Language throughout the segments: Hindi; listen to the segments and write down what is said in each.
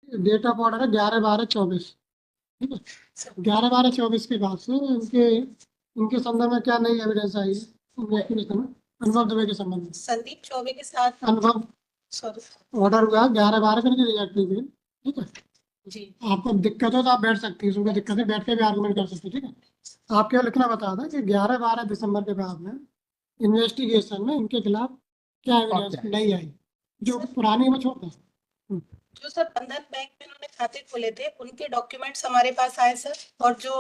डेट ऑफ ऑर्डर है 11/12/24। ठीक है, 11/12/24 के बाद से इनके इनके संदर्भ में क्या नई एविडेंस आई है इन्वेस्टिगेशन में अनुभव दुबे के संबंध में? संदीप चौबे के साथ अनुभव सॉरी ऑर्डर हुआ 11/12 करके रिजेक्ट की गई। ठीक है, जी आपको दिक्कत हो तो आप बैठ सकती हैं, उसमें दिक्कत है बैठ के भी आर्गुमेंट कर सकती है। ठीक है, आप केवल इतना बता दें कि 11/12 दिसंबर के बाद में इन्वेस्टिगेशन में इनके खिलाफ क्या एविडेंस नहीं आई, जो पुरानी में छोड़ दें। जो सर बंधन बैंक में उन्होंने खाते खोले थे उनके डॉक्यूमेंट्स हमारे पास आए सर, और जो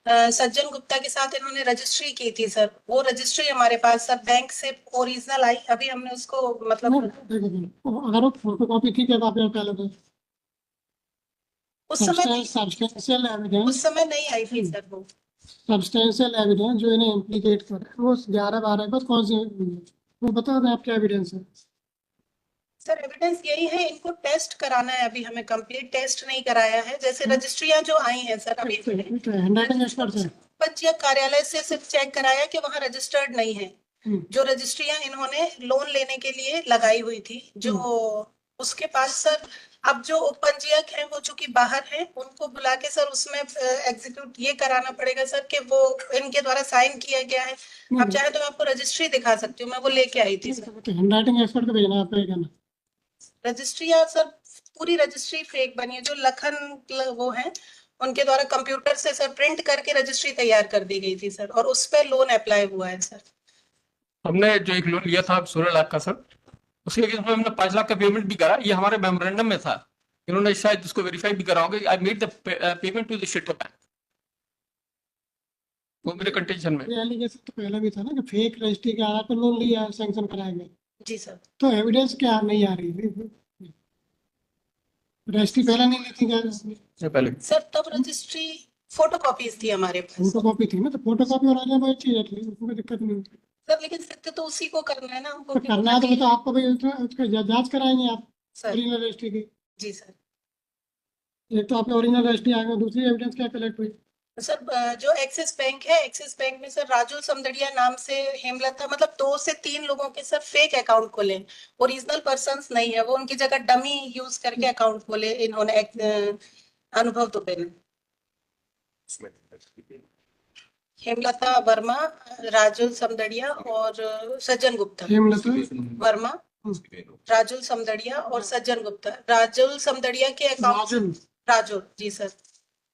सज्जन गुप्ता के साथ इन्होंने रजिस्ट्री की थी सर, वो रजिस्ट्री हमारे पास सर बैंक से ओरिजिनल आई, अभी हमने उसको मतलब देखो, अगर वो फोटो कॉपी थी क्या आप पहले तो उस समय सब्सटेंशियल एविडेंस उस समय नहीं आई थी सर वो। सब्सटेंशियल एविडेंस जो इन्हें इम्प्लीकेट कर रहा है वो 11/12 के बाद कौन सी हुई है? वो बता दें आप क्या एविडेंस है। सर एविडेंस यही है, इनको टेस्ट कराना है, अभी हमें कंप्लीट टेस्ट नहीं कराया है। जैसे रजिस्ट्रियां जो आई हैं सर अभी हैंडराइटिंग एक्सपर्ट है पंजीयक कार्यालय से सिर्फ चेक कराया कि वहाँ रजिस्टर्ड नहीं है। जो रजिस्ट्रियां इन्होंने लोन लेने के लिए लगाई हुई थी, जो उसके पास सर अब जो उपपंजीयक हैं वो चूंकि बाहर हैं, उनको बुला के सर उसमें एग्जीक्यूट ये कराना पड़ेगा सर कि वो इनके द्वारा साइन किया गया है। अब चाहे तो मैं आपको रजिस्ट्री दिखा सकती हूँ, मैं वो लेके आई थी सर। हैंडराइटिंग एक्सपर्ट को भेजना आप क्या रजिस्ट्रियां सर पूरी रजिस्ट्री फेक बनी है, जो लखन वो है उनके द्वारा कंप्यूटर से सर प्रिंट करके रजिस्ट्री तैयार कर दी गई थी सर, और उस पर लोन अप्लाई हुआ है सर। हमने जो एक लोन लिया था 16 लाख का सर, उसके अगेंस्ट में हमने 5 लाख का पेमेंट भी करा, ये हमारे मेमोरेंडम में था। इन्होंने शायद इसको वेरीफाई भी करा होगा। I made the payment to the shelter bank, वो मेरे कंटेंशन में। एलिगेशन तो पहले भी था ना कि फेक रजिस्ट्री के आधार पर लोन लिया सैंक्शन कराया गया। जी सर। तो एविडेंस क्या नहीं आ रही है? रजिस्ट्री पहले नहीं ली थी क्या? पहले सर तब रजिस्ट्री फोटोकॉपीज थी हमारे पास। फोटोकॉपी थी ना, तो फोटोकॉपी और आने में चाहिए थी, उसमें कोई दिक्कत नहीं होती। सर लेकिन सत्य तो उसी को करना है ना हमको, तो करना है तो आपको भाई उसका जांच कराएंगे आप सर। ओरिजिनल रजिस्ट्री की। जी सर। एक तो आपने ओरिजिनल रजिस्ट्री आएगा, दूसरी एविडेंस क्या कलेक्ट हुई? सर जो एक्सिस बैंक है, एक्सिस बैंक में सर राजू समदड़िया नाम से हेमलता मतलब 2 से 3 लोगों के सर फेक अकाउंट खोले, ओरिजिनल पर्सन्स नहीं है वो, उनकी जगह डमी यूज करके अकाउंट खोले इन्होंने अनुभव दुबे ने। हेमलता वर्मा, राजुल समदड़िया और सज्जन गुप्ता। हेमलता वर्मा, राजुल समदड़िया और सज्जन गुप्ता। राजुल समदड़िया के अकाउंट राजुल जी सर,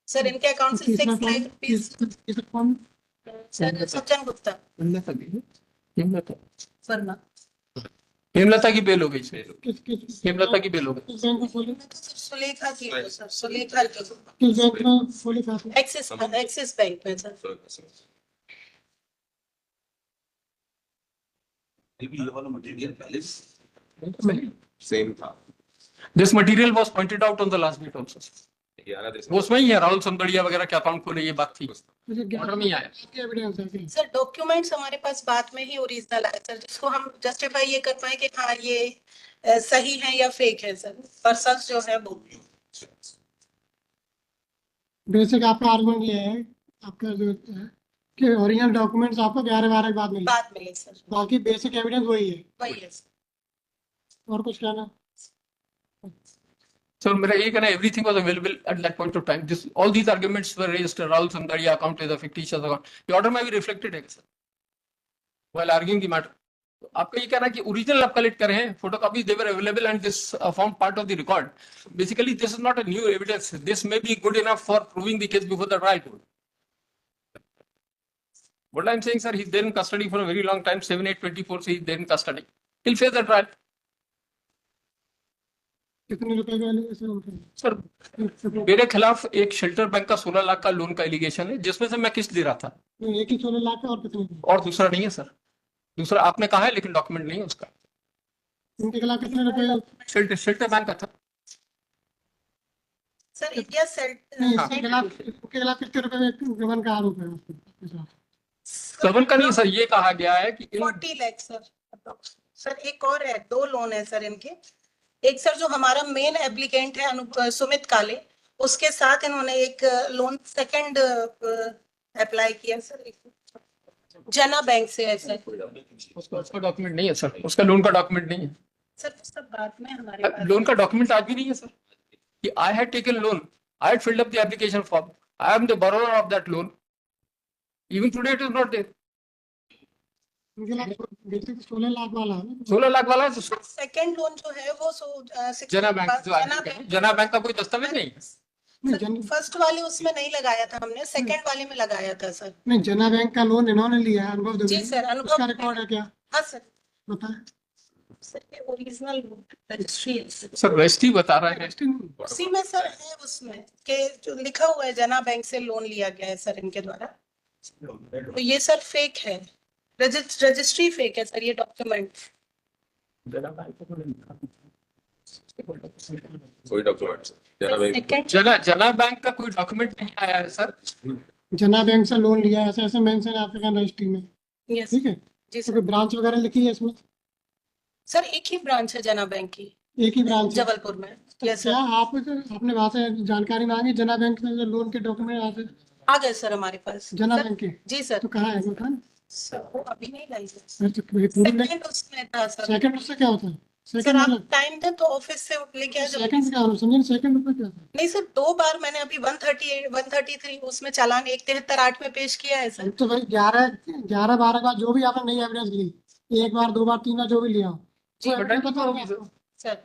सर इनके अकाउंट से 6 लाख रुपीस। सर सज्जन गुप्ता वर्मा। हेमलता की बेल हो गई सर, हेमलता की बेल हो गई। सुलेखा की हो सर, सुलेखा की किस बैंक में खोली खाते? एक्सिस बैंक में सर। सेम था। This material was pointed out on the last date also. वो उसमें ही है, राहुल समदड़िया वगैरह क्या अकाउंट खोले, ये बात थी ऑर्डर में ही आया। सर डॉक्यूमेंट्स हमारे पास बाद में ही ओरिजिनल आए सर, जिसको हम जस्टिफाई ये कर पाए कि हाँ ये सही है या फेक है सर, पर्सन जो है वो। बेसिक आपका आर्गुमेंट ये है, आपका जो है कि ओरिजिनल डॉक्यूमेंट्स आपको 11/12 के बाद मिले, बाद मिले सर, बाकी बेसिक एविडेंस वही है। वही है सर। और कुछ कहना? So मेरा ये कहना, everything was available at that point of time. This all these arguments were raised. Rahul Samdariya account is a fictitious account. The order में भी reflected है sir, while arguing the matter. आपका ये कहना है कि ओरिजिनल आप कलेक्ट करे हैं, photocopies they were available and this form part of the record. Basically this is not a new evidence. This may be good enough for proving the case before the trial court. What I'm saying, sir, he's there in custody for a very long time. 7/8/24 से he's there in custody. He'll face the trial. कितने रुपए का एलिगेशन? सर मेरे खिलाफ एक शेल्टर बैंक का 16 लाख का लोन का एलिगेशन है, जिसमें से मैं किस्त दे रहा था. एक ही 16 लाख का और कितने? और दूसरा नहीं है सर, दूसरा आपने कहा है लेकिन डॉक्यूमेंट नहीं है उसका. इनके खिलाफ कितने रुपए? शेल्टर बैंक का था सर इंडिया इसके खिलाफ कितने रुपए में गबन का आरोप है? गबन का नहीं सर, ये कहा गया है कि 40 लाख सर. सर एक और है, 2 लोन है सर इनके. एक सर जो हमारा मेन एप्लीकेंट है सुमित काले, उसके साथ इन्होंने एक लोन सेकंड अप्लाई किया सर, जना बैंक से है सर. उसका डॉक्यूमेंट नहीं है सर, उसका लोन का डॉक्यूमेंट नहीं है सर सब बाद में हमारे पास लोन का डॉक्यूमेंट आज भी नहीं है सर. कि I had taken loan, I had filled up the application form, I am the borrower of that loan. Even today it is not there. मुझे लगा देखते तो 16 लाख वाला है ना 16 लाख वाला है तो सेकंड लोन जो है वो जना बैंक जना बैंक का कोई दस्तावेज नहीं है। नहीं जन फर्स्ट वाले उसमें नहीं लगाया था हमने, सेकंड वाले में लगाया था सर। नहीं जना बैंक का लोन इन्होंने लिया है अनुभव जी दुबे सर, अनुभव उसका रिकॉर्ड है क्या हाँ सर। बताएं सर ये ओरिजिनल रजिस्ट्री है सर रजिस्ट्री बता रहा है उसी में सर है, उसमें के जो लिखा हुआ है जना बैंक से लोन लिया गया है सर इनके द्वारा। तो ये सर फेक है, रजिस्ट्री फेक है सर, ये डॉक्यूमेंट। कोई डॉक्यूमेंट्स जना बैंक जना बैंक का कोई डॉक्यूमेंट नहीं आया है सर। जना बैंक से लोन लिया है ऐसे ऐसे मेंशन है आपके रजिस्ट्री में यस ठीक है जी तो सर। कोई ब्रांच वगैरह लिखी है इसमें सर एक ही ब्रांच है जना बैंक की, एक ही ब्रांच है जबलपुर में। यस क्या सर, आपने वहां से जानकारी मांगी जना बैंक से लोन के डॉक्यूमेंट यहाँ से आ गए सर हमारे पास। जना सर, बैंक के जी सर। तो कहाँ है वो था सर वो अभी नहीं लाई सर, सर तो पूरी सेकंड उसमें था सर। सेकंड उससे क्या होता है सर सेकंड आप मतलब टाइम दें तो ऑफिस से लेके आ जाओ। सेकंड क्या होता समझे सेकंड में क्या होता है नहीं सर, 2 बार मैंने अभी 138 133 उसमें चालान 173(8) में पेश किया है सर। तो भाई 11 12 बार जो भी आपने नई एविडेंस ली 1 बार 2 बार 3 बार जो भी लिया हो जी, तो evidence बताओ होगी आपको। सर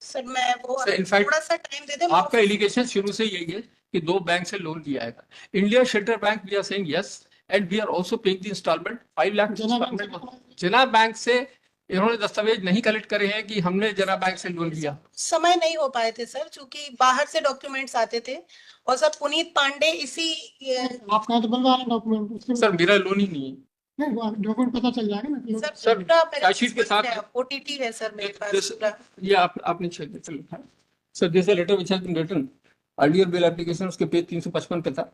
सर मैं वो सर, in fact, थोड़ा सा टाइम दे दे। आपका एलिगेशन शुरू से यही है कि 2 बैंक से लोन लिया है। India Shelter Bank we are saying yes and we are also paying the instalment 5 lakh Jana bank instalment. जना बैंक से इन्होंने दस्तावेज नहीं कलेक्ट करे हैं कि हमने जना बैंक से लोन लिया। समय नहीं हो पाए थे सर, क्योंकि बाहर से डॉक्यूमेंट्स आते थे। और सर पुनीत पांडे इसी आप कहाँ तो बनवा रहे हैं डॉक्यूमेंट सर मेरा लोन ही नहीं है नहीं वो डॉक्यूमेंट पता चल जाएगा ना सर सर, पूरा मेरे चार्जशीट के साथ पास ओटीटी है सर मेरे पास This- पूरा। ये आपने चेक लिखा है sir this letter which has been written earlier bill application उसके पेज 355 पे था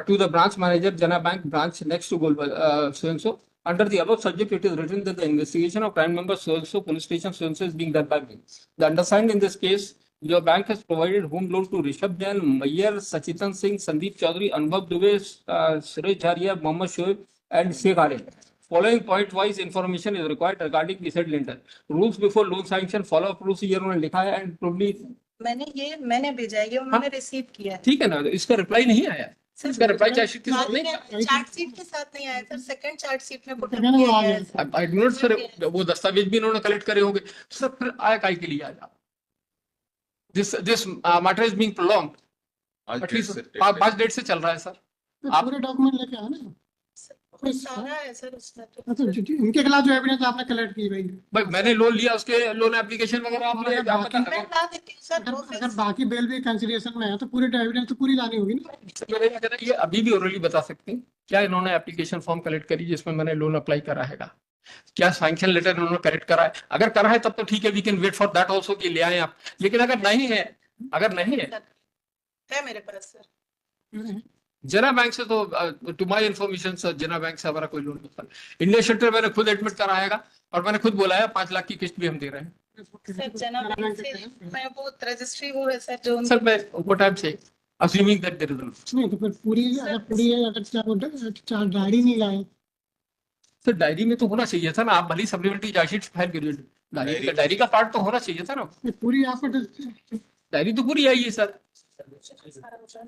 to the branch manager Jana bank branch next to Gulbarga so and so under the above subject it is written that the investigation of crime number so and so police station so and so is being done by me. The undersigned in this case your bank has provided home loan to Rishabh Jain, Mayyar, Sachitan Singh, Sandeep Chaudhary, Anubhav Dubey, Suresh Jharia, Mohammad Shoaib and Sheikh Arif. Following point wise information is required regarding the said lender. Rules before loan sanction follow up rules ये उन्होंने लिखा है and probably मैंने भेजा है, ये उन्होंने रिसीव किया है। ठीक है ना तो इसका रिप्लाई नहीं आया सर, इसका रिप्लाई चार्जशीट के साथ नहीं चार्जशीट के साथ नहीं आया सर, सेकंड चार्जशीट में पुट सेकंड में किया आ गया गया। है sir. I do not sir वो दस्तावेज भी इन्होंने कलेक्ट करे होंगे सर फिर आया काय के लिए आया this matter is being prolonged at least 5 date से चल रहा है सर तो आप- पूरे डॉक्यूमेंट लेके आए ना कोई सारा है सर उसमें तो। तो इनके खिलाफ जो एविडेंस आपने कलेक्ट की भाई भाई मैंने लोन लिया उसके लोन एप्लीकेशन वगैरह आपने अगर आप बाकी- मैं ला देती हूँ सर, अगर बाकी बेल भी कंसिडरेशन में है तो पूरी एविडेंस तो पूरी लानी होगी ना मेरे क्या कहना है, ये अभी भी ओरली बता सकते हैं क्या इन्होंने एप्लीकेशन फॉर्म कलेक्ट करी जिसमें मैंने लोन अप्लाई करा हैगा क्या सैंक्शन लेटर इन्होंने कलेक्ट करा है अगर करा है तब तो ठीक है we can wait for that also कि ले आए आप लेकिन अगर नहीं है है मेरे पास सर। जना बैंक से तो टू माय इंफॉर्मेशन सर जना बैंक से हमारा कोई लोन नहीं था इंडिया शेल्टर मैंने खुद एडमिट कराएगा और मैंने खुद बोला है 5 लाख की किस्त भी हम दे रहे हैं सर जना बैंक से मैं वो रजिस्ट्री वो है सर जो सर मैं what I am saying assuming that there is a नहीं तो फिर अगर डायरी नहीं लाए सर डायरी में तो होना चाहिए था ना आप भली सप्लीमेंट्री चार्जशीट फाइल करिए डायरी का पार्ट तो होना चाहिए था ना ये पूरी आपको डायरी तो पूरी आई है सर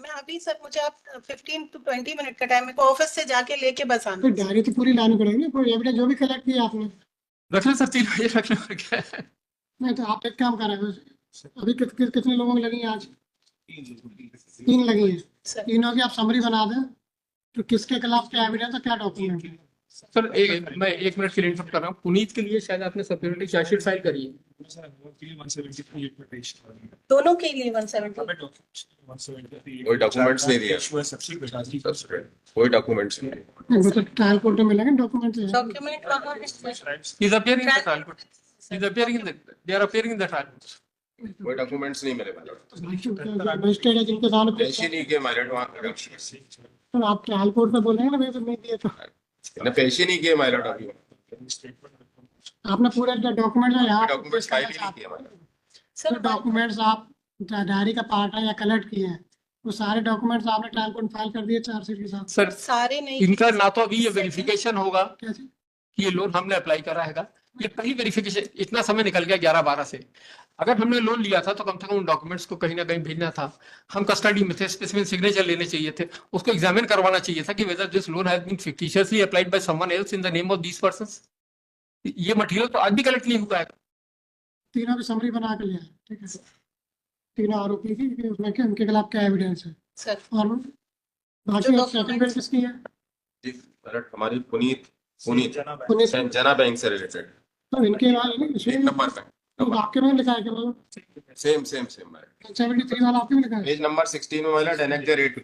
मैं अभी सर मुझे आप 15 to 20 मिनट का टाइम मेरे को ऑफिस से जाके लेके बस आना। फिर डायरी तो पूरी लानी पड़ेगी ना कोई एविडेंस जो भी कलेक्ट किया आपने रख ले सर 3 बजे रख ले और क्या है नहीं तो आप एक काम कर रहे हो अभी कितने लोगों की लगी है आज 3 लगी है सर तीनों की आप समरी बना दें तो किसके खिलाफ क्या एविडेंस है क्या डॉक्यूमेंट है सर मैं 1 मिनट के लिए इंटरप्ट कर रहा हूँ पुनीत के लिए शायद आपने सप्लीमेंट्री चार्जशीट फाइल करी है दोनों के लिए 170। कोई डॉक्यूमेंट्स नहीं दिए कोई डॉक्यूमेंट्स नहीं नहीं, वो तो ट्रायल कोर्ट में मिलेंगे डॉक्यूमेंट डॉक्यूमेंट वहाँ है sir. He's appearing in the trial court. He's appearing in the they are appearing in the trial court. कोई डॉक्यूमेंट्स नहीं मेरे पास मजिस्ट्रेट है जिनके सामने पेश ही नहीं किए माइलॉट वहाँ तो आप ट्रायल कोर्ट में बोलेंगे ना भाई तो नहीं दिए तो मैंने पेश ही नहीं किए माइलॉट अभी आपने पूरे डॉक्यूमेंट जो यहाँ डॉक्यूमेंट्स फाइल ही नहीं किए माइलॉट सर डॉक्यूमेंट्स आप डायरी का पार्ट है या कलेक्ट किए हैं वो सारे डॉक्यूमेंट्स आपने ट्रायल कोर्ट फाइल कर दिए चार्जशीट के साथ सर सारे नहीं इनका ना तो अभी ये वेरिफिकेशन होगा कैसे कि ये लोन हमने अप्लाई करा हैगा ये पहली वेरिफिकेशन, इतना समय निकल गया 11-12 से। अगर हमने लोन लिया था तो कम से कम उन डॉक्यूमेंट्स को कहीं ना कहीं भेजना था। हम कस्टडी में थे, स्पेसिफिक सिग्नेचर लेने चाहिए थे, उसको एग्जामिन करवाना चाहिए था कि whether this loan has been fictitiously applied by someone else in the name of these persons. ये मटेरियल तो आज भी कलेक्ट नहीं हुआ है। तीनों की समरी बना के लिया है, ठीक है। तीनों आरोपी की कि उसमें के उनके खिलाफ क्या एविडेंस है सर और बाकी जो सेटलमेंट किसकी है? जी अलर्ट हमारी पुनीत पुलिस। जना बैंक से रिलेटेड तो इनके बाद एक इसमें नंबर पे तो आपके में लिखा है कि मतलब सेम 73 वाला आपके में लिखा है। पेज नंबर 16 में वाला डायनेक्टर रेट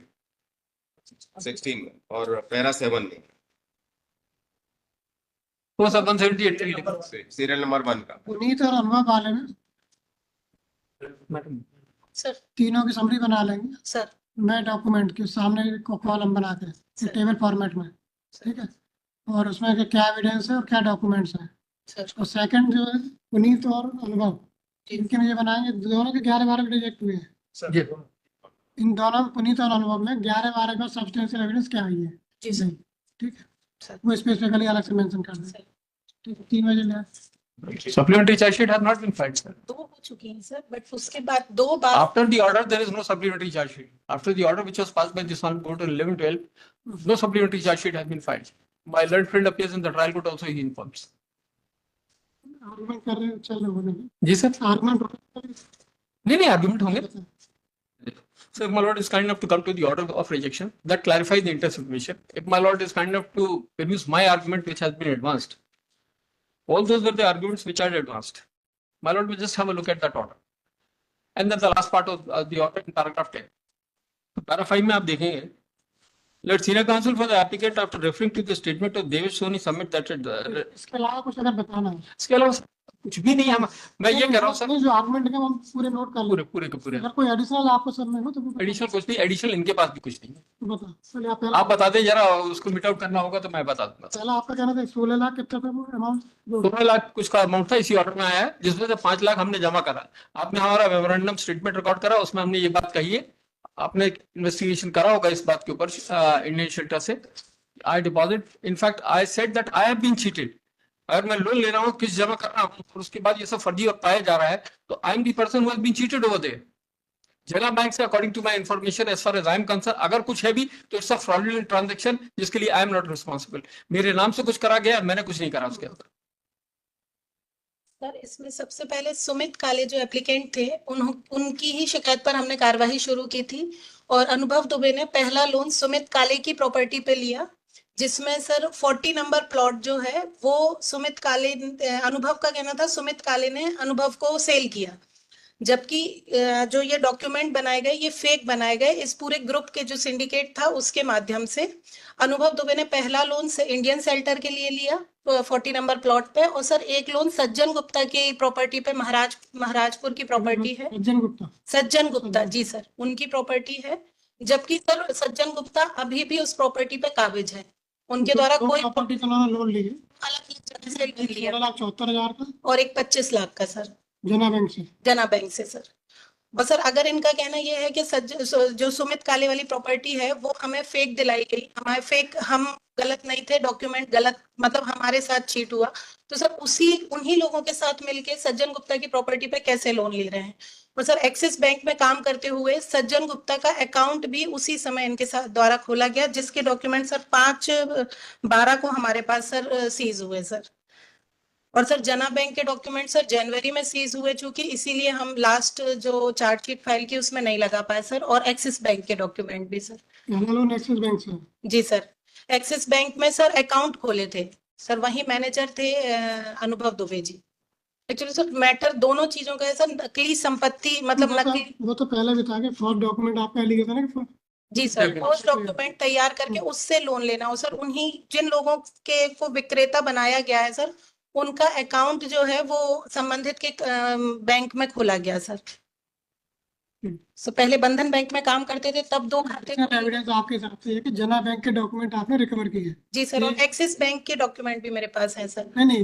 16 में और पैरा 7 में तो सब 178 लिखा। सीरियल नंबर 1 का पुनीत और अनुभव वाले में सर तीनों की समरी बना लेंगे। सर मैं डॉक्यूमेंट के सामने कॉलम बना के टेबल फॉर्मेट में, ठीक है। और उसमें कि क्या एविडेंस है और क्या डॉक्यूमेंट्स हैं। सर और सेकंड जो है पुनीत और अनुभव, जी। इनके में ये बनाएंगे दोनों के 11-12 रिजेक्ट हुए हैं। जी इन दोनों पुनीत और अनुभव में 11-12 का सब्सटेंशियल एविडेंस क्या आई है, जी सर ठीक है। सर वो स्पेसिफिकली अलग से मेंशन कर दें, सर ठीक है। 3 बजे ले आए। supplementary charge sheet has not been filed, sir. दो हो चुकी हैं सर, बट उसके बाद 2 बार After the order, there is no supplementary charge sheet. After the order which was passed by this honorable court on 11/12, no supplementary charge sheet has been filed. My learned friend appears in the trial court also, he informs. Argument कर रहे हैं, चल रहे होने में जी सर, आर्गुमेंट नहीं आर्गुमेंट होंगे। So if my lord is kind enough to come to the order of rejection, that clarifies the interest information. If my lord is kind enough to produce my argument which has been advanced, all those were the arguments which are advanced. My lord will just have a look at that order. And then the last part of the order in paragraph 10. So para 5 में आप देखेंगे, let senior counsel for the applicant after referring to the statement of Devesh Soni submit that इसके अलावा कुछ अगर बताना है इसके अलावा कुछ भी नहीं। हम मैं ये कह रहा हूँ सर, नहीं, जो आर्गुमेंट है हम पूरे नोट कर पूरे लें। पूरे के पूरे अगर कोई एडिशनल आपको सर में हो तो एडिशनल कुछ नहीं, एडिशनल इनके पास भी कुछ नहीं है। बता। चलिए आप पहला आप बता दें जरा, उसको मिट आउट करना होगा तो मैं बता दूंगा। पहला आपका कहना था 16 लाख कितना था अमाउंट? 16 लाख कुछ का अमाउंट था, इसी ऑर्डर में आया है, जिसमें से 5 लाख हमने जमा करा। आपने हमारा मेमोरेंडम स्टेटमेंट रिकॉर्ड करा, उसमें हमने ये बात कही है, आपने इन्वेस्टिगेशन करा होगा इस बात के ऊपर इंडियन शेल्टर से। I deposit, in fact I said that I have been cheated. अगर मैं लोन ले रहा हूँ, किस जमा कर रहा हूँ, और उसके बाद ये सब फर्जी और पाया जा रहा है, तो I am the person who has been cheated over there. Jana bank से according to my information as far as I am concern, अगर कुछ है भी तो इट्स अ फ्रॉडुलेंट ट्रांजैक्शन जिसके लिए आई एम नॉट रिस्पॉन्सिबल। मेरे नाम से कुछ करा गया, मैंने कुछ नहीं करा उसके अंदर। सर इसमें सबसे पहले सुमित काले जो एप्लीकेंट थे उनकी ही शिकायत पर हमने कार्यवाही शुरू की थी और अनुभव दुबे ने पहला लोन सुमित काले की प्रॉपर्टी पे लिया, जिसमें सर 40 नंबर प्लॉट जो है वो सुमित काले, अनुभव का कहना था सुमित काले ने अनुभव को सेल किया, जबकि जो ये डॉक्यूमेंट बनाए गए ये फेक बनाए गए इस पूरे ग्रुप के जो सिंडिकेट था उसके माध्यम से। अनुभव दुबे ने पहला लोन से इंडियन शेल्टर के लिए लिया 40 नंबर प्लॉट पे, और सर एक लोन सज्जन गुप्ता की प्रॉपर्टी पे, महाराजपुर की प्रॉपर्टी है, सज्जन गुप्ता जी सर, उनकी प्रॉपर्टी है, जबकि सर सज्जन गुप्ता अभी भी उस प्रॉपर्टी पे काबिज है। उनके द्वारा कोई प्रॉपर्टी का लोन ली अलग जगह से नहीं लिया 16,74,000 का और एक 25 लाख का सर जना बैंक से सर। बस सर अगर इनका कहना यह है कि जो सुमित काले वाली प्रॉपर्टी है वो हमें फेक दिलाई गई, हमारे फेक, हम गलत नहीं थे, डॉक्यूमेंट गलत, मतलब हमारे साथ चीट हुआ, तो सर उन्हीं लोगों के साथ मिलके सज्जन गुप्ता की प्रॉपर्टी पे कैसे लोन ले रहे हैं। और सर एक्सिस बैंक में काम करते हुए सज्जन गुप्ता का अकाउंट भी उसी समय इनके साथ द्वारा खोला गया, जिसके डॉक्यूमेंट सर 5/12 को हमारे पास सर सीज हुए सर। और सर जना बैंक के डॉक्यूमेंट सर जनवरी में सीज हुए, चूंकि इसीलिए हम लास्ट जो चार्जशीट फाइल की उसमें नहीं लगा पाए सर। और एक्सिस बैंक के डॉक्यूमेंट भी सर। लोन एक्सिस बैंक से? जी सर, एक्सिस बैंक में सर अकाउंट खोले थे सर, वही मैनेजर थे अनुभव Dubey ji. Actually sir matter दोनों चीजों का है सर, नकली संपत्ति, मतलब नकली, वो तो पहले भी था कि फर्स्ट डॉक्यूमेंट आपका एलिगेशन है कि जी सर, ठोस डॉक्यूमेंट तैयार करके उससे लोन लेना हो सर। उन्हीं जिन लोगों के को विक्रेता बनाया गया है सर, उनका अकाउंट जो है वो संबंधित के बैंक में खोला गया सर। सो पहले बंधन बैंक में काम करते थे, तब 2 खाते। एविडेंस आपके हिसाब से है कि जना बैंक के डॉक्यूमेंट आपने रिकवर किए? जी सर, और एक्सिस बैंक के डॉक्यूमेंट भी मेरे पास हैं सर। नहीं,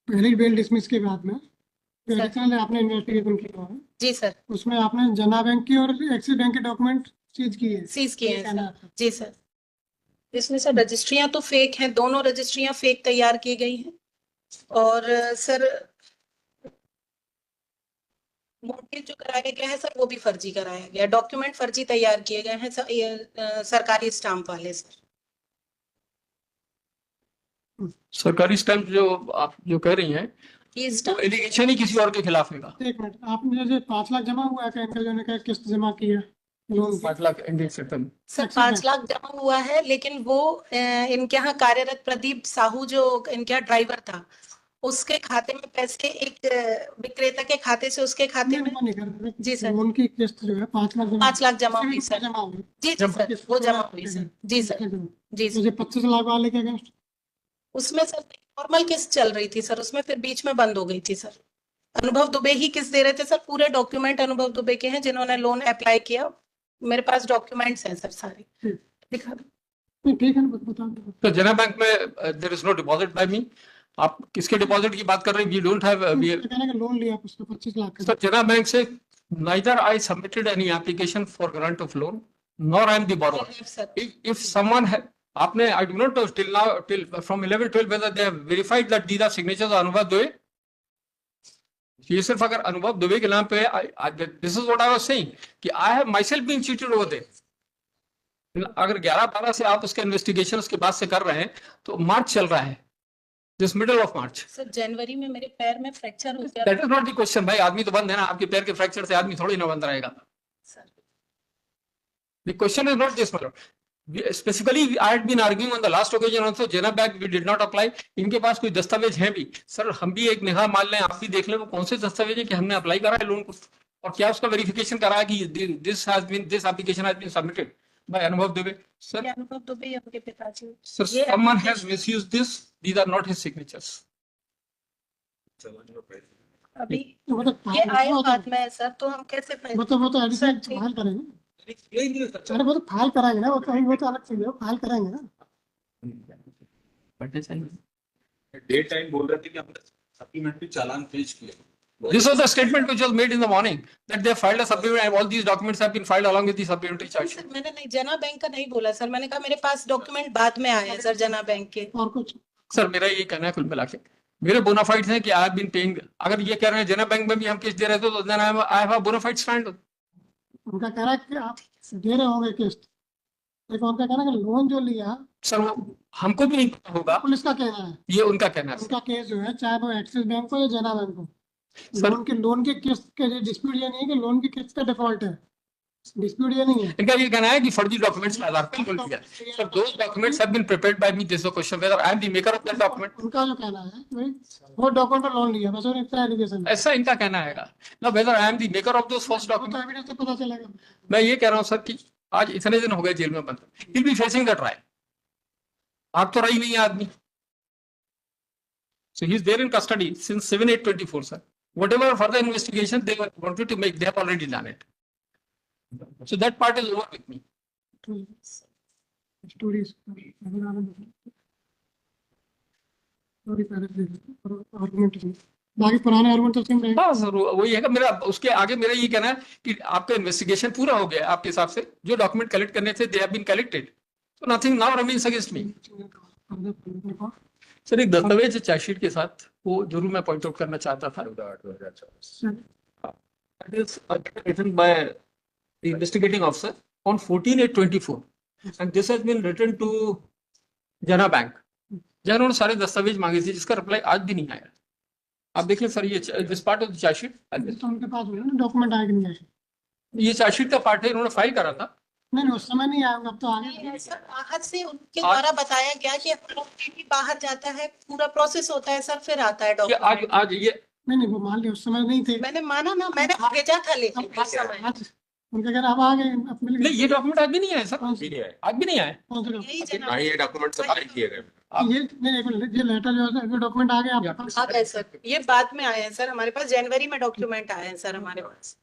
पहले बेल डिसमिस के बाद में आपने इन्वेस्टिगेशन किया है जी सर, उसमें आपने जना बैंक की और एक्सिस बैंक के डॉक्यूमेंट सीज किए हैं जी सर। इसमें सर रजिस्ट्रियां तो फेक हैं, दोनों रजिस्ट्रियां फेक तैयार की गई हैं और सर मोर्गेज जो कराया गया है सर वो भी फर्जी कराया गया, डॉक्यूमेंट फर्जी तैयार किए गए हैं सर, ये सरकारी स्टाम्प वाले सर। सरकारी स्टैंप जो आप जो कह रही हैं ये तो स्टाम्प एलिगेशन ही किसी और के खिलाफ होगा। एक मिनट, आपने जो 5 लाख जमा हुआ है क्या इनका, जो ने किस्त जमा की है लोन की? 5 lakh Indian settle sir axis 5 lakh जमा हुआ है, लेकिन वो इनके यहाँ कार्यरत प्रदीप साहू जो इनके यहाँ ड्राइवर था, उसके खाते में पैसे एक विक्रेता के खाते से उसके खाते में नहीं कर रहे। जी सर। लोन की किस्त जो है 5 लाख 5 लाख जमा हुई किसी सर। भी जमा हुई। जी जी सर, वो जमा हुई सर। जी सर। जी तो सर। ये 25 लाख वाले के अगेंस्ट उसमें सर नॉर्मल किस्त चल रही थी सर, उसमें फिर बीच में बंद हो गई थी सर। अनुभव दुबे ही किस्त दे रहे थे सर, पूरे डॉक्यूमेंट अनुभव दुबे के हैं जिन्होंने लोन अप्लाई किया। मेरे पास डॉक्यूमेंट्स हैं सर सारे, दिखा दो। नहीं, ठीक है ना, बता दो। तो जना बैंक में there is no deposit by me. आप किसके डिपॉजिट की बात कर रहे हैं? वी डोंट हैव कहने का लोन लिया उसका 25 लाख का। सर जना बैंक से neither I submitted any application for grant of loan nor I am the borrower. Sir If someone had आपने I do not know till now till from 11-12 whether they have verified that these are signatures of Anubhav Dubey. ये सिर्फ अगर अनुभव दुबे के नाम पे this is what I was saying कि I have my self been cheated over there. अगर 11-12 से आप उसके इन्वेस्टिगेशन उसके बाद से कर रहे हैं तो मार्च चल रहा है, this middle of March. Sir जनवरी में मेरे पैर में फ्रैक्चर हो गया that is not the question भाई, आदमी तो बंद है ना, आपके पैर के फ्रैक्चर से आदमी थोड़ी ना बंद रहेगा। Sir. The question is not this, my lord. Specifically, I had been arguing on the last occasion also, Jena Bank we did not apply. इनके पास कोई दस्तावेज हैं भी सर, हम भी एक निगाह मान लें, आप भी देख लें वो कौन से दस्तावेज है कि हमने अप्लाई करा है लोन को और क्या उसका वेरिफिकेशन करा है कि this application has been submitted by Anubhav Dubey. Sir ये अनुभव दुबे या उनके पिताजी? सर ये someone has misused this, these are not his signatures. अभी तो मतलब ये आए हाथ में है सर, तो हम कैसे वो तो एडिशनल फाइल करेंगे। अरे वो तो फाइल कराएंगे ना, वो तो अलग चीज है, वो फाइल करेंगे ना। डे टाइम बोल रहे थे कि हमने सप्लीमेंट्री चालान पेश किया। This was the statement which was made in the morning that they filed a supplementary and all these documents have been filed along with the supplementary charge sheet. Sir मैंने नहीं जना बैंक का नहीं बोला सर, मैंने कहा मेरे पास डॉक्यूमेंट बाद में आए हैं सर जना बैंक के। और कुछ सर मेरा ये कहना है कुल मिला के मेरे बोनाफाइड्स हैं कि आई हैव बीन पेइंग। अगर ये कह रहे हैं जना बैंक में भी हम किस्त दे रहे थे तो then I have a bonafide stand. उनका कह रहा है कि आप दे रहे होंगे किस्त, लेकिन उनका कहना है कि लोन जो लिया सर वो हमको भी नहीं पता होगा, पुलिस का कहना है। ये उनका कहना है। उनका केस जो है, चाहे वो एक्सिस बैंक हो या जना बैंक हो, सर लोन की किस्त के डिस्प्यूट ये नहीं है कि लोन की किस्त का डिफॉल्ट है, डिस्प्यूट ये नहीं है। इनका ये कहना है कि फर्जी डॉक्यूमेंट्स के आधार पर लोन लिया। Sir those documents have been prepared by me, this is the question whether I am the maker of that document. उनका जो कहना है कि भाई वो डॉक्यूमेंट पर लोन लिया, बस उन्हें इतना एलिगेशन है। ऐसा इनका कहना है ना, weather I am the maker of those first वो तो डॉक्यूमेंट। एविडेंस से पता चलेगा। मैं ये कह रहा हूँ सर कि आज इतने दिन हो गए जेल में बंद, will be facing the trial. आप तो रही नहीं है आदमी। So he is there in custody since 7/8/24, sir. Whatever further investigation they wanted to make, they have already done it. So that part is over with me. Stories argument, बाकी पुराने आर्गुमेंट तो सेम रहेंगे। हाँ सर वही है कि मेरा उसके आगे मेरा ये कहना है कि आपका इन्वेस्टिगेशन पूरा हो गया आपके हिसाब से, जो डॉक्यूमेंट कलेक्ट करने थे they have been collected, so nothing now remains against me. Sir एक दस्तावेज चार्जशीट के साथ वो जरूर मैं पॉइंट आउट करना चाहता था। That is written by the investigating officer on 14/8/24 and this has been written to Jana Bank, जहाँ उन्होंने सारे दस्तावेज मांगे थे जिसका रिप्लाई आज भी नहीं आया। आप देख लें सर, ये this part of the chargesheet, तो उनके पास डॉक्यूमेंट आए कि नहीं आए? ये चार्जशीट का पार्ट है, इन्होंने फाइल करा था। नहीं उस समय नहीं आएगा, अब तो आगे। नहीं, सर बाहर से उनके द्वारा बताया गया कि डॉक्यूमेंट बाहर जाता है, पूरा प्रोसेस होता है सर, फिर आता है ये डॉक्यूमेंट। आज ये नहीं वो मान लिया उस समय नहीं थे। मैंने माना ना, मैंने भेजा था लेकिन उस समय आज उनका कह रहा अब आ गए, अब मिल गए। नहीं, ये डॉक्यूमेंट आज भी नहीं आया सर, कौन से? भी नहीं आए, आज भी नहीं आया। कौन से यही document? जना ना ही ये डॉक्यूमेंट सप्लाई किए गए। ये नहीं एक मिनट, ये लेटर जो है, ये डॉक्यूमेंट आ गए आपके पास? आ गए सर, ये बाद में आए हैं सर, हमारे पास जनवरी में डॉक्यूमेंट आए हैं सर हमारे पास,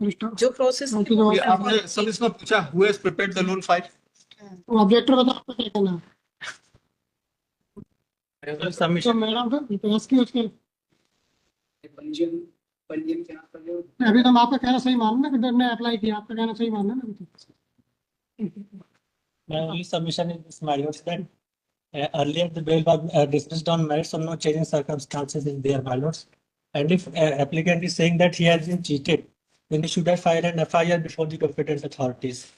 जो प्रोसेस ये आपने सब इसमें पूछा who has prepared the loan file? वो ऑब्जेक्टर बताओ आपका क्या कहना है? तो सबमिशन मैडम तो पेश की उसके अभी तो हम आपका कहना सही मानना कि ने अप्लाई किया, आपका कहना सही मानना ना अभी तो। My only submission in this matter is that Earlier, the bail was dismissed on merits of no change in circumstances in their violence. And if applicant is saying that he has been cheated, then he should have filed an FIR before the competent authorities.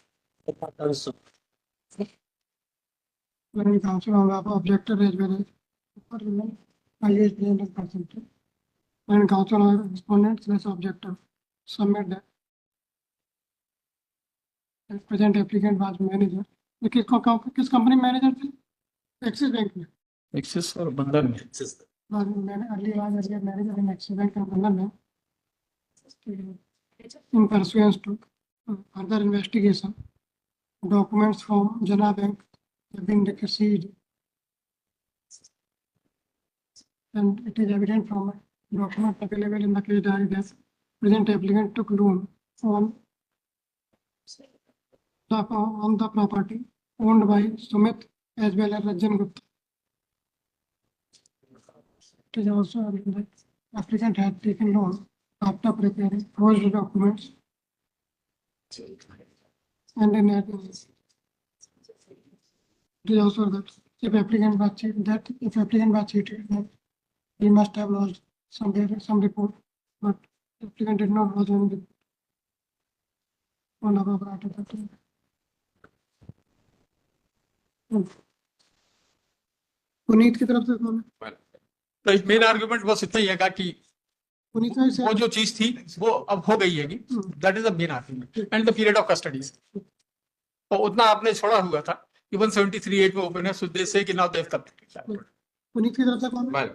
Also, When counsel on behalf of objector as well as highest 300%. When counsel or respondent slash objector submit that. As present applicant was manager. ये किस कंपनी में मैनेजर थे? एक्सिस बैंक में. एक्सिस और बंधन में बाद में मैंने अर्ली मैनेजर इन एक्सिस बैंक का बंधन में. In pursuance to further investigation, documents from Jana Bank have been received. And it is evident from documents available in the case diary that present applicant took loan on the property owned by Sumit as well as Rajan Gupta. It is also evident that applicant had taken loan after preparing forged documents and in addition, it is also that if applicant was cheated, that he must have lost some report, but applicant did not lose any report on above article. Puneet की तरफ से कौन है? तो मेन आर्गुमेंट बस इतना ही है कि पुनीत में से वो जो चीज थी वो अब हो गई है, that is the main argument and the period of custodies. तो उतना आपने छोड़ा हुआ था कि 173(8) में ओपन है, so they say कि now they have completed that. Puneet की तरफ से कौन है? Well,